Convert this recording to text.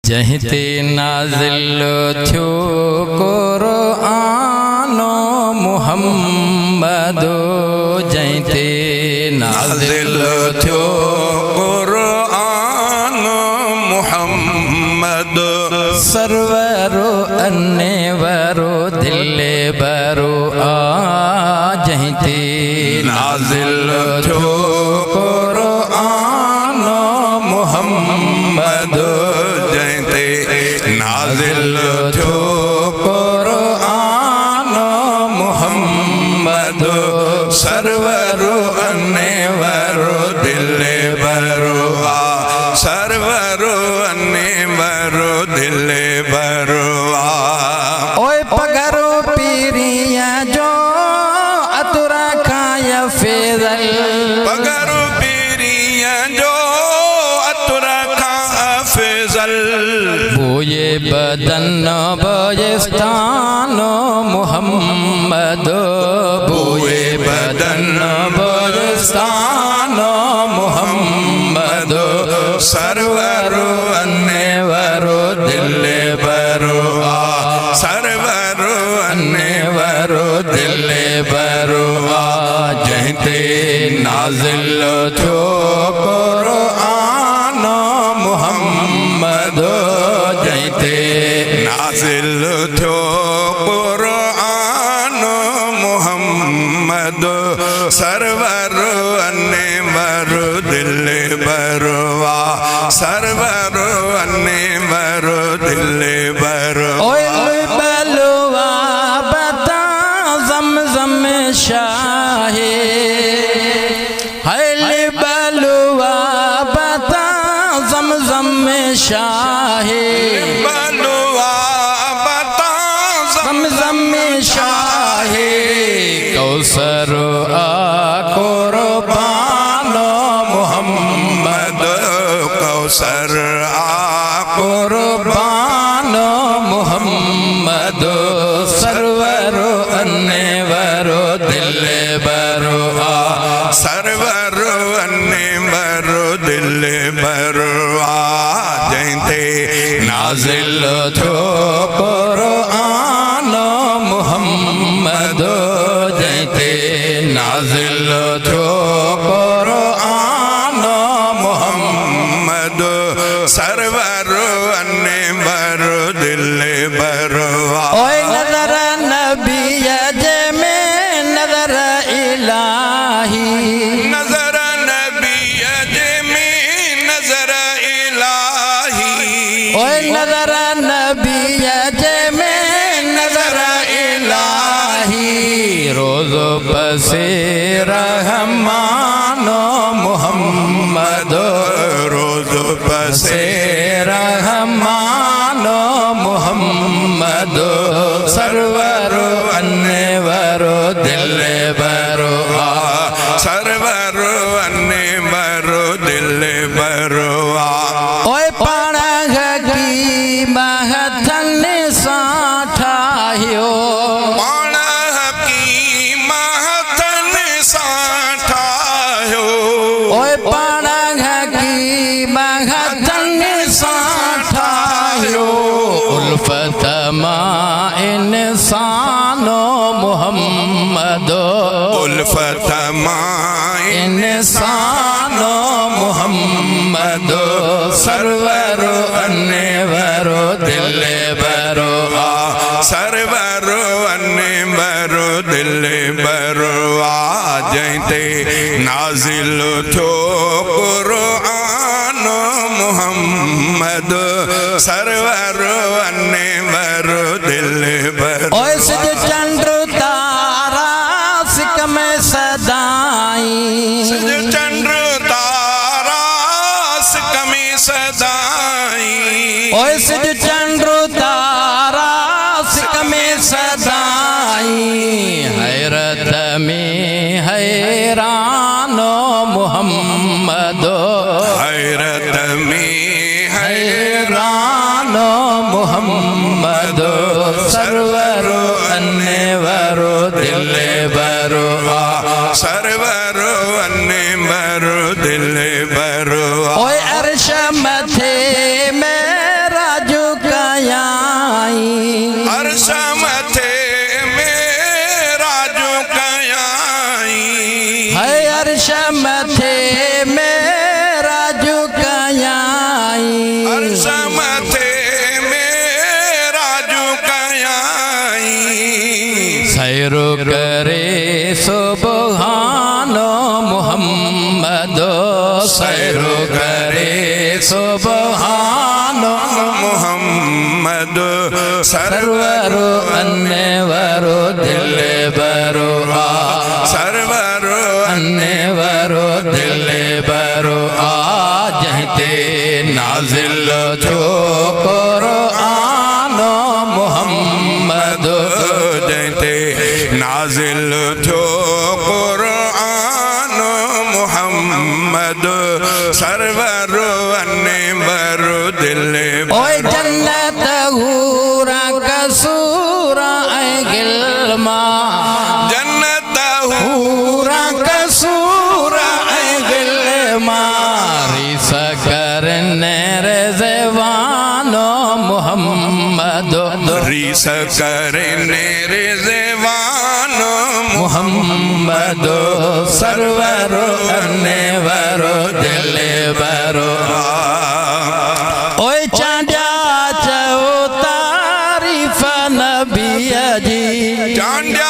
जहिते नाज़िल थियो क़ुरआनो मुहम्मदो जहिते नाज़िल थियो क़ुरआनो मुहम्मदो सरवरो अन्नेवरो दिले बरो आ जहिते नाज़िल थियो क़ुरआनो मुहम्मदो जहिते नाज़िल थियो क़ुरआनो मुहम्मदो सरवरो अन्नेवरो दिले बरो आ सरवरो अन्नेवरो दिले बरो आ ओए पगरो पीरिया जो अतुरा खाय फेजल पगरो पीरिया जो अतुरा खा फेजल बोए बदन बयस्तानो मुहम्मदो बोए बदन बयस्तानो मुहम्मदो सरवरो अन्नेवरो दिले बरो आ सरवरो अन्नेवरो दिले बरो आ जहिते नाज़िल थियो क़ुरआनो मुहम्मदो जहिते नाज़िल थियो क़ुरआनो मुहम्मदो सरवरो अन्नेवरो दिले बरो आ सरवरो अन्नेवरो दिले बरो ओए बलवा बता ज़मज़म शाहे हल बलवा बता ज़मज़म शाहे बलुआ बता ज़मज़म शाहे कौसर आ क़ुरबानो मुहम्मद कौसर आ क़ुरबानो मुहम्मद सरवरो अन्नेवरो दिले बरो आ सरवरो अन्नेवरो दिले बरो आ जहिते नाज़िल थियो क़ुरआनो मुहम्मदो जहिते नाज़िल थियो क़ुरआनो मुहम्मदो सरवरो अन्नेवरो दिले बरो आ ओए नज़र नबी जे में नज़र इलाही नजर नबी जे में नजर इलाही ओए नज़र नबी जे में नज़र इलाही रोज़ बसे रहमानो मुहम्मदो रोज बसे रहमानो मुहम्मदो सरवरो अन्नेवरो दिले बरो आ सरवरो अन्नेवरो दिले बरो आ ओए पाणग की महथन साठायो पाण की महतन साठायो ओए पाणग की महथन साठायो उल्फत मां इंसानो मुहम्मदो उल्फत मां इंसानो मुहम्मदो सरवरो अन्नेवरो दिले बरो आ सरवरो अन्नेवरो दिले बरो आ जहिते नाज़िल थियो क़ुरआनो मुहम्मदो सरवरो अन्नेवरो दिले बरो ओए सिज चंद्र तारा सिक में सदाई सज चंद्र तारा सिक में सदाई ओए सिज चंद्र तारा सिक में सदाई हैरत में हैरानो मुहम्मदो हैरत में हैरानो मुहम्मदो सरवरो अन्नेवरो दिले बरो आ सरवरो अन्नेवरो दिले बरो आ ओए अर्श मथे मेरा मथे मेरा झुकाई सैरो करे सुबहानो मोहम्मद सैरो करे सुबहानो मोहम्मद सर्वरो अन्यवरो दिलबरो सर्वरो अन्यवरो दिलबरो जहते नाजिल जो कुरानो मोहम्मद जयते नाजिल जो कुरान मोहम्मद सर्वरो अन्यवरो दिल ओए जन्नत हूरा कसूरा गिलमा जन्नत हूरा कसूरा गिलमा रिस करने रे जवानो मोहम्मद रीस करने रे जवानो मोहम्मद सर्वरो अन्यवरो दिलबरो ओए चांदा चो तारीफ नबी जी चांड्या